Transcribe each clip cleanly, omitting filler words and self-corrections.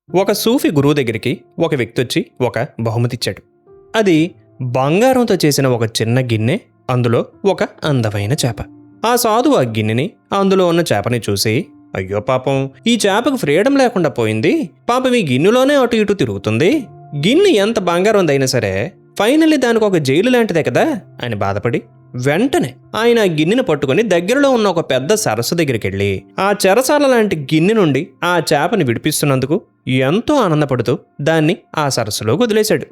ఒక సూఫీ గురువు దగ్గరికి ఒక వ్యక్తి వచ్చి ఒక బహుమతి ఇచ్చాడు. అది బంగారంతో చేసిన ఒక చిన్న గిన్నె, అందులో ఒక అందమైన చేప. ఆ సాధువు ఆ గిన్నెని, అందులో ఉన్న చేపని చూసి, అయ్యో పాపం, ఈ చేపకు ఫ్రీడమ్ లేకుండా పోయింది, పాపం ఈ గిన్నెలోనే అటు ఇటు తిరుగుతుంది, గిన్నె ఎంత బంగారందైనా సరే ఫైనల్లీ దానికి ఒక జైలు లాంటిదే కదా అని బాధపడి వెంటనే ఆయన ఆ గిన్నెను పట్టుకుని దగ్గరలో ఉన్న ఒక పెద్ద సరస్సు దగ్గరికి వెళ్ళి ఆ చెరసాల లాంటి గిన్నె నుండి ఆ చేపని విడిపిస్తున్నందుకు ఎంతో ఆనందపడుతూ దాన్ని ఆ సరస్సులోకి వదిలేశాడు.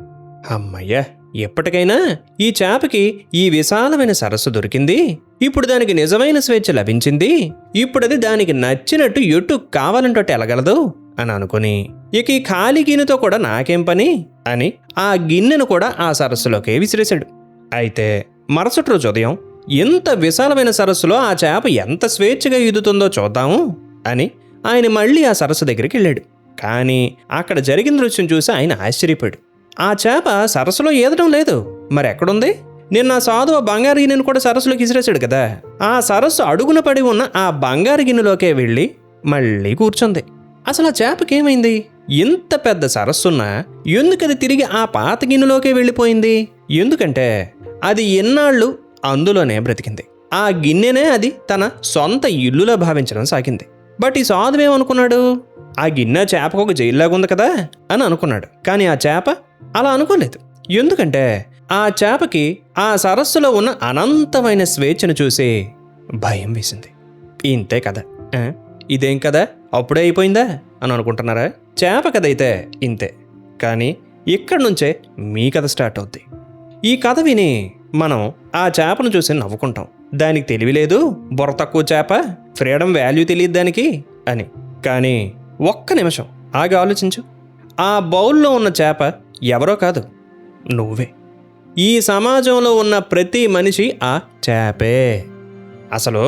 అమ్మయ్య, ఎప్పటికైనా ఈ చేపకి ఈ విశాలమైన సరస్సు దొరికింది, ఇప్పుడు దానికి నిజమైన స్వేచ్ఛ లభించింది, ఇప్పుడది దానికి నచ్చినట్టు ఎటు కావాలంటే వెళ్ళగలదు అని అనుకుని, ఇక ఈ ఖాళీ గిన్నెతో కూడా నాకేం పని అని ఆ గిన్నెను కూడా ఆ సరస్సులోకే విసిరేశాడు. అయితే మరుసటి రోజు ఉదయం ఎంత విశాలమైన సరస్సులో ఆ చేప ఎంత స్వేచ్ఛగా ఈదుతుందో చూద్దాము అని ఆయన మళ్ళీ ఆ సరస్సు దగ్గరికి వెళ్ళాడు. కానీ అక్కడ జరిగిన దృశ్యం చూసి ఆయన ఆశ్చర్యపోయాడు. ఆ చేప సరస్సులో ఈదడం లేదు, మరి ఎక్కడుంది? నిన్న సాధువు బంగారు గిన్నెను కూడా సరస్సులోకి విసిరేశాడు కదా, ఆ సరస్సు అడుగున పడి ఉన్న ఆ బంగారు గిన్నెలోకే వెళ్ళి మళ్ళీ కూర్చుంది. అసలు ఆ చేపకేమైంది? ఇంత పెద్ద సరస్సున్నా ఎందుకది తిరిగి ఆ పాత గిన్నెలోకే వెళ్ళిపోయింది? ఎందుకంటే అది ఎన్నాళ్ళు అందులోనే బ్రతికింది. ఆ గిన్నెనే అది తన సొంత ఇల్లులా భావించడం సాగింది. బట్ ఈ సాధువేమనుకున్నాడు? ఆ గిన్నె చేపకు ఒక జైల్లాగా ఉంది కదా అని అనుకున్నాడు. కానీ ఆ చేప అలా అనుకోలేదు. ఎందుకంటే ఆ చేపకి ఆ సరస్సులో ఉన్న అనంతమైన స్వేచ్ఛను చూసి భయం వేసింది. ఇంతే కదా, ఇదేం కదా అప్పుడే అయిపోయిందా అని అనుకుంటున్నారా? చేప కథ అయితే ఇంతే. కానీ ఇక్కడి నుంచే మీ కథ స్టార్ట్ అవుద్ది. ఈ కథ విని మనం ఆ చేపను చూసి నవ్వుకుంటాం, దానికి తెలివి లేదు, బుర్ర తక్కువ చేప, ఫ్రీడమ్ వాల్యూ తెలియదు దానికి అని. కానీ ఒక్క నిమిషం ఆగి ఆలోచించు. ఆ బౌల్లో ఉన్న చేప ఎవరో కాదు, నువ్వే. ఈ సమాజంలో ఉన్న ప్రతి మనిషి ఆ చేపే. అసలు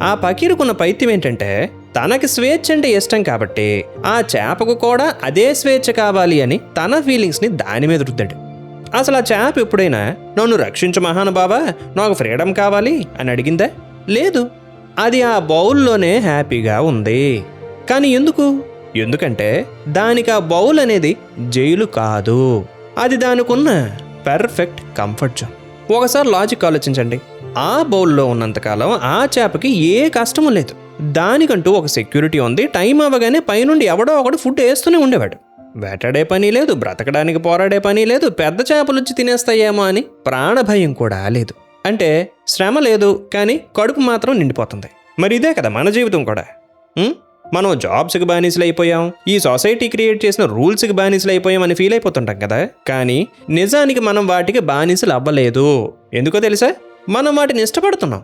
ఆ పకీరుకున్న పైత్యం ఏంటంటే, తనకి స్వేచ్ఛ అంటే ఇష్టం కాబట్టి ఆ చేపకు కూడా అదే స్వేచ్ఛ కావాలి అని తన ఫీలింగ్స్ని దాని మీద రుద్దాడు. అసలు ఆ చేప ఎప్పుడైనా నన్ను రక్షించు మహానుభావా, నాకు ఫ్రీడమ్ కావాలి అని అడిగిందా? లేదు. అది ఆ బౌల్లోనే హ్యాపీగా ఉంది. కానీ ఎందుకంటే దానికి ఆ బౌల్ అనేది జైలు కాదు, అది దానికున్న పర్ఫెక్ట్ కంఫర్ట్ జోన్. ఒకసారి లాజిక్ ఆలోచించండి. ఆ బౌల్లో ఉన్నంతకాలం ఆ చేపకి ఏ కష్టము లేదు, దానికంటూ ఒక సెక్యూరిటీ ఉంది. టైం అవ్వగానే పైనుండి ఎవడో ఒకడు ఫుడ్ వేస్తూనే ఉండేవాడు. వేటాడే పని లేదు, బ్రతకడానికి పోరాడే పని లేదు, పెద్ద చేపలొచ్చి తినేస్తాయేమో అని ప్రాణభయం కూడా లేదు. అంటే శ్రమ లేదు, కానీ కడుపు మాత్రం నిండిపోతుంది. మరి ఇదే కదా మన జీవితం కూడా. మనం జాబ్స్కి బానిసలు అయిపోయాం, ఈ సొసైటీ క్రియేట్ చేసిన రూల్స్కి బానిసలు అయిపోయాం అని ఫీల్ అయిపోతుంటాం కదా. కానీ నిజానికి మనం వాటికి బానిసలు అవ్వలేదు. ఎందుకో తెలుసా? మనం వాటిని ఇష్టపడుతున్నాం.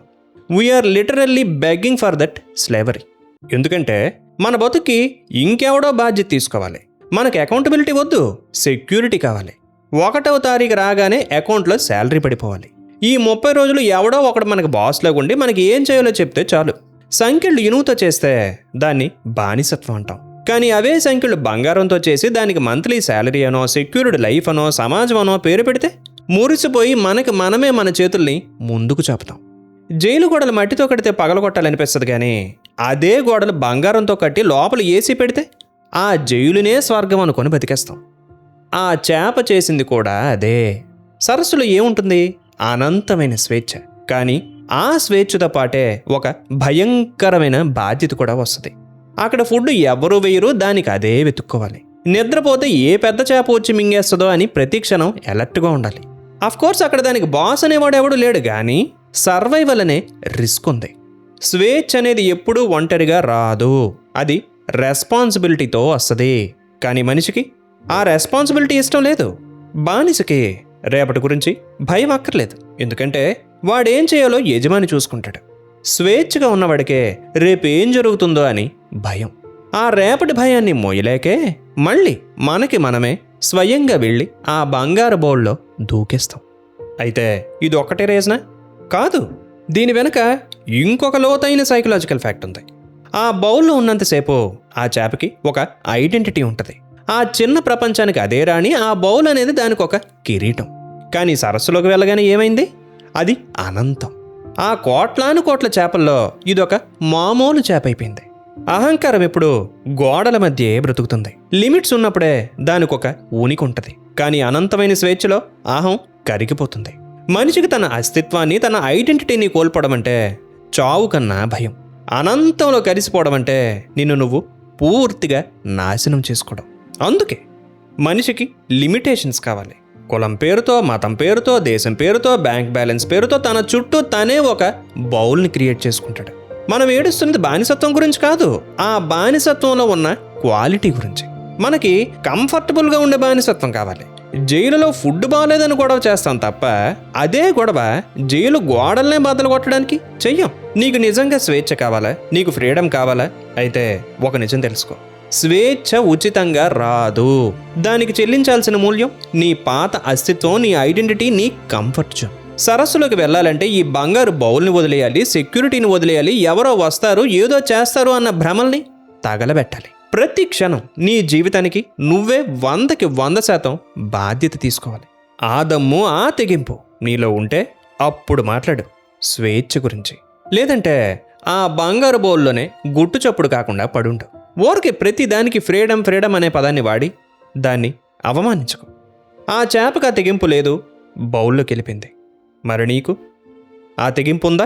We're literally begging for that slavery. ఎందుకంటే మన బతుక్కి ఇంకెవడో బాధ్యత తీసుకోవాలి, మనకు అకౌంటబిలిటీ వద్దు, సెక్యూరిటీ కావాలి. 1వ తారీఖు రాగానే అకౌంట్లో శాలరీ పడిపోవాలి. ఈ 30 రోజులు ఎవడో ఒకడు మనకు బాస్లాగా ఉండి మనకి ఏం చేయాలో చెప్తే చాలు. సంఖ్యలు ఇనువుతో చేస్తే దాన్ని బానిసత్వం అంటాం. కానీ అవే సంఖ్యలు బంగారంతో చేసి దానికి మంత్లీ శాలరీ అనో, సెక్యూర్డ్ లైఫ్ అనో, సమాజం అనో పేరు పెడితే మురిసిపోయి మనమే మన చేతుల్ని ముందుకు చాపుతాం. జైలు గోడలు మట్టితో కడితే పగలగొట్టాలనిపిస్తుంది, కానీ అదే గోడలు బంగారంతో కట్టి లోపల ఏసీ పెడితే ఆ జైలునే స్వర్గం అనుకొని బతికేస్తాం. ఆ చేప చేసింది కూడా అదే. సరస్సులో ఏముంటుంది? అనంతమైన స్వేచ్ఛ. కానీ ఆ స్వేచ్ఛతో పాటే ఒక భయంకరమైన బాధ్యత కూడా వస్తుంది. అక్కడ ఫుడ్ ఎవరు వేయరు, దానికి అదే వెతుక్కోవాలి. నిద్రపోతే ఏ పెద్ద చేప వచ్చి మింగేస్తుందో అని ప్రతి క్షణం అలర్ట్గా ఉండాలి. అఫ్కోర్స్ అక్కడ దానికి బాస్ అనేవాడు ఎవడు లేడు, కానీ సర్వైవల్ అనే రిస్క్ ఉంది. స్వేచ్ఛ అనేది ఎప్పుడూ ఒంటరిగా రాదు, అది రెస్పాన్సిబిలిటీతో వస్తుంది. కానీ మనిషికి ఆ రెస్పాన్సిబిలిటీ ఇష్టం లేదు. బానిసకి రేపటి గురించి భయం అక్కర్లేదు, ఎందుకంటే వాడేం చేయాలో యజమాని చూసుకుంటాడు. స్వేచ్ఛగా ఉన్నవాడికే రేపేం జరుగుతుందో అని భయం. ఆ రేపటి భయాన్ని మోయలేకే మళ్ళీ మనకి మనమే స్వయంగా వెళ్ళి ఆ బంగారు బౌల్లో దూకేస్తాం. అయితే ఇది ఒక్కటే రీజనా? కాదు, దీని వెనుక ఇంకొక లోతైన సైకలాజికల్ ఫ్యాక్ట్ ఉంది. ఆ బౌల్లో ఉన్నంతసేపు ఆ చేపకి ఒక ఐడెంటిటీ ఉంటుంది. ఆ చిన్న ప్రపంచానికి అదే రాణి, ఆ బౌల్ అనేది దానికి ఒక కిరీటం. కానీ సరస్సులోకి వెళ్ళగానే ఏమైంది? అది అనంతం. ఆ కోట్లాను కోట్ల చేపల్లో ఇదొక మామూలు చేప అయిపోయింది. అహంకారం ఎప్పుడూ గోడల మధ్యే బ్రతుకుతుంది. లిమిట్స్ ఉన్నప్పుడే దానికొక ఉనికి ఉంటుంది. కానీ అనంతమైన స్వేచ్ఛలో అహం కరిగిపోతుంది. మనిషికి తన అస్తిత్వాన్ని, తన ఐడెంటిటీని కోల్పోవడం అంటే చావు కన్నా భయం. అనంతంలో కలిసిపోవడం అంటే నిన్ను నువ్వు పూర్తిగా నాశనం చేసుకోవడం. అందుకే మనిషికి లిమిటేషన్స్ కావాలి. కులం పేరుతో, మతం పేరుతో, దేశం పేరుతో, బ్యాంక్ బ్యాలెన్స్ పేరుతో తన చుట్టూ తనే ఒక బౌల్ని క్రియేట్ చేసుకుంటాడు. మనం ఏడుస్తున్నది బానిసత్వం గురించి కాదు, ఆ బానిసత్వంలో ఉన్న క్వాలిటీ గురించి. మనకి కంఫర్టబుల్గా ఉండే బానిసత్వం కావాలి. జైలులో ఫుడ్ బాగాలేదని గొడవ చేస్తాం తప్ప అదే గొడవ జైలు గోడల్నే బద్దలు కొట్టడానికి చెయ్యం. నీకు నిజంగా స్వేచ్ఛ కావాలా? నీకు ఫ్రీడమ్ కావాలా? అయితే ఒక నిజం తెలుసుకో, స్వేచ్ఛ ఉచితంగా రాదు. దానికి చెల్లించాల్సిన మూల్యం నీ పాత అస్తిత్వం, నీ ఐడెంటిటీ, నీ కంఫర్ట్ జోన్. సరస్సులోకి వెళ్ళాలంటే ఈ బంగారు బౌల్ని వదిలేయాలి, సెక్యూరిటీని వదిలేయాలి, ఎవరో వస్తారు ఏదో చేస్తారు అన్న భ్రమల్ని తగలబెట్టాలి. ప్రతి క్షణం నీ జీవితానికి నువ్వే 100కి 100% బాధ్యత తీసుకోవాలి. ఆ దమ్ము, ఆ తెగింపు నీలో ఉంటే అప్పుడు మాట్లాడు స్వేచ్ఛ గురించి. లేదంటే ఆ బంగారు బౌల్లోనే గుట్టు చప్పుడు కాకుండా పడుండు. ఊరికి ప్రతి దానికి ఫ్రీడమ్ ఫ్రీడమ్ అనే పదాన్ని వాడి దాన్ని అవమానించుకో. ఆ చేపకు ఆ తెగింపు లేదు, బౌల్లోకి వెళ్ళిపోయింది. మరి నీకు ఆ తెగింపు ఉందా?